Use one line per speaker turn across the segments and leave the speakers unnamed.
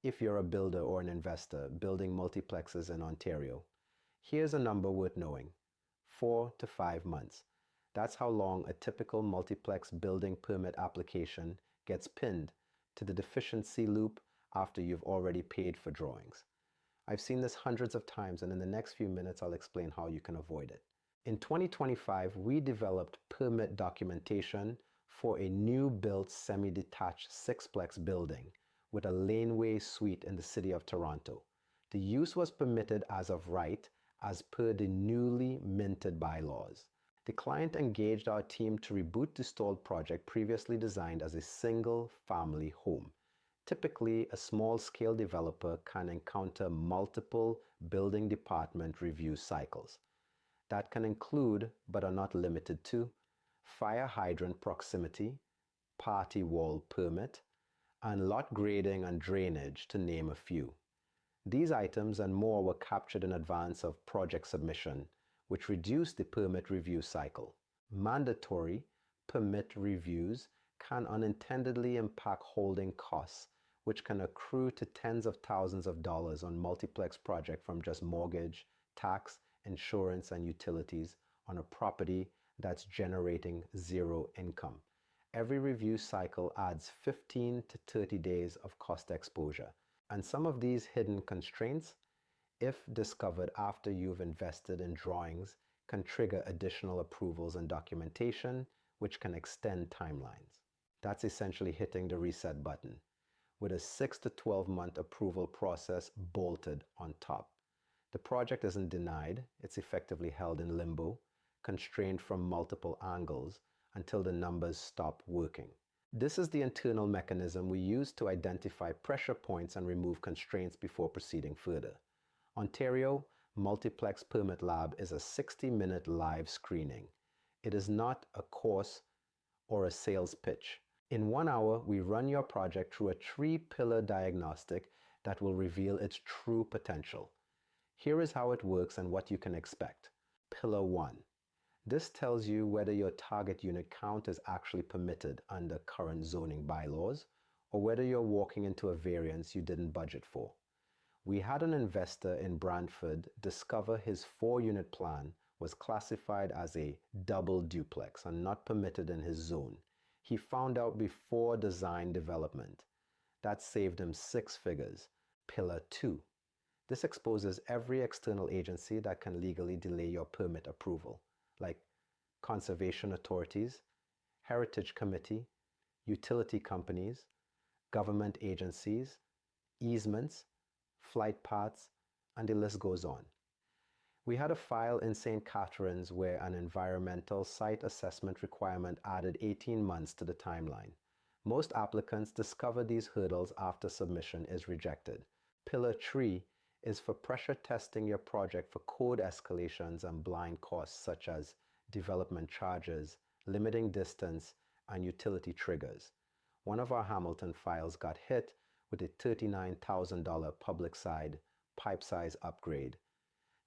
if you're a builder or an investor building multiplexes in Ontario. Here's a number worth knowing: 4 to 5 months. That's how long a typical multiplex building permit application gets pinned to the deficiency loop after you've already paid for drawings. I've seen this hundreds of times, and in the next few minutes I'll explain how you can avoid it. In 2025, we developed permit documentation for a new built semi-detached sixplex building with a laneway suite in the city of Toronto. The use was permitted as of right as per the newly minted bylaws. The client engaged our team to reboot the stalled project previously designed as a single-family home. Typically, a small-scale developer can encounter multiple building department review cycles. That can include, but are not limited to, fire hydrant proximity, party wall permit, and lot grading and drainage, to name a few. These items and more were captured in advance of project submission, which reduced the permit review cycle. Mandatory permit reviews can unintendedly impact holding costs, which can accrue to tens of thousands of dollars on multiplex project from just mortgage, tax, insurance, and utilities on a property that's generating zero income. Every review cycle adds 15 to 30 days of cost exposure. And some of these hidden constraints, if discovered after you've invested in drawings, can trigger additional approvals and documentation, which can extend timelines. That's essentially hitting the reset button, with a 6 to 12 month approval process bolted on top. The project isn't denied, it's effectively held in limbo, constrained from multiple angles until the numbers stop working. This is the internal mechanism we use to identify pressure points and remove constraints before proceeding further. Ontario Multiplex Permit Lab is a 60-minute live screening. It is not a course or a sales pitch. In 1 hour, we run your project through a 3-pillar diagnostic that will reveal its true potential. Here is how it works and what you can expect. Pillar 1. This tells you whether your target unit count is actually permitted under current zoning bylaws, or whether you're walking into a variance you didn't budget for. We had an investor in Brantford discover his 4-unit plan was classified as a double duplex and not permitted in his zone. He found out before design development. That saved him 6 figures. Pillar 2. This exposes every external agency that can legally delay your permit approval, like conservation authorities, heritage committee, utility companies, government agencies, easements, flight paths, and the list goes on. We had a file in St. Catharines where an environmental site assessment requirement added 18 months to the timeline. Most applicants discover these hurdles after submission is rejected. Pillar 3 is for pressure testing your project for code escalations and blind costs such as development charges, limiting distance, and utility triggers. One of our Hamilton files got hit with a $39,000 public side pipe size upgrade.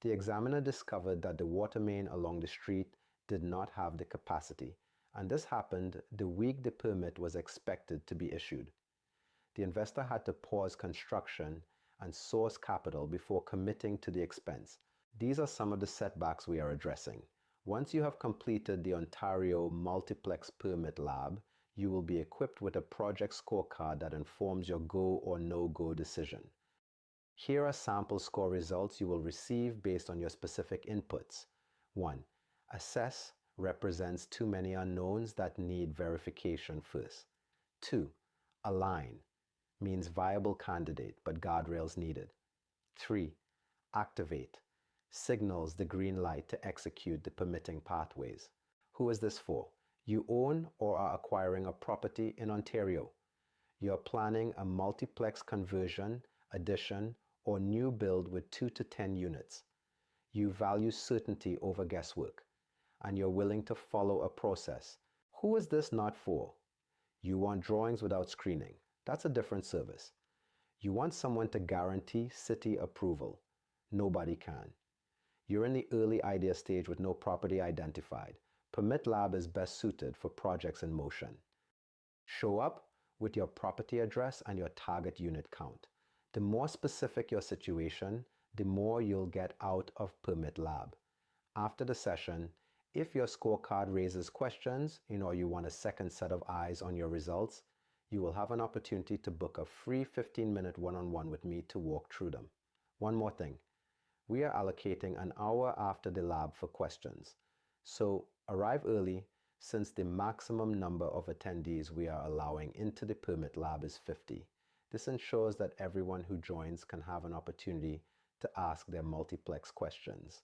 The examiner discovered that the water main along the street did not have the capacity, and this happened the week the permit was expected to be issued. The investor had to pause construction and source capital before committing to the expense. These are some of the setbacks we are addressing. Once you have completed the Ontario Multiplex Permit Lab, you will be equipped with a project scorecard that informs your go or no-go decision. Here are sample score results you will receive based on your specific inputs. 1. Assess represents too many unknowns that need verification first. 2. Align means viable candidate but guardrails needed. 3. Activate signals the green light to execute the permitting pathways. Who is this for? You own or are acquiring a property in Ontario. You are planning a multiplex conversion, addition, or new build with 2 to 10 units. You value certainty over guesswork, and you're willing to follow a process. Who is this not for? You want drawings without screening. That's a different service. You want someone to guarantee city approval. Nobody can. You're in the early idea stage with no property identified. Permit Lab is best suited for projects in motion. Show up with your property address and your target unit count. The more specific your situation, the more you'll get out of Permit Lab. After the session, if your scorecard raises questions, or you want a second set of eyes on your results, you will have an opportunity to book a free 15-minute one-on-one with me to walk through them. One more thing, we are allocating an hour after the lab for questions. So arrive early, since the maximum number of attendees we are allowing into the Permit Lab is 50. This ensures that everyone who joins can have an opportunity to ask their multiplex questions.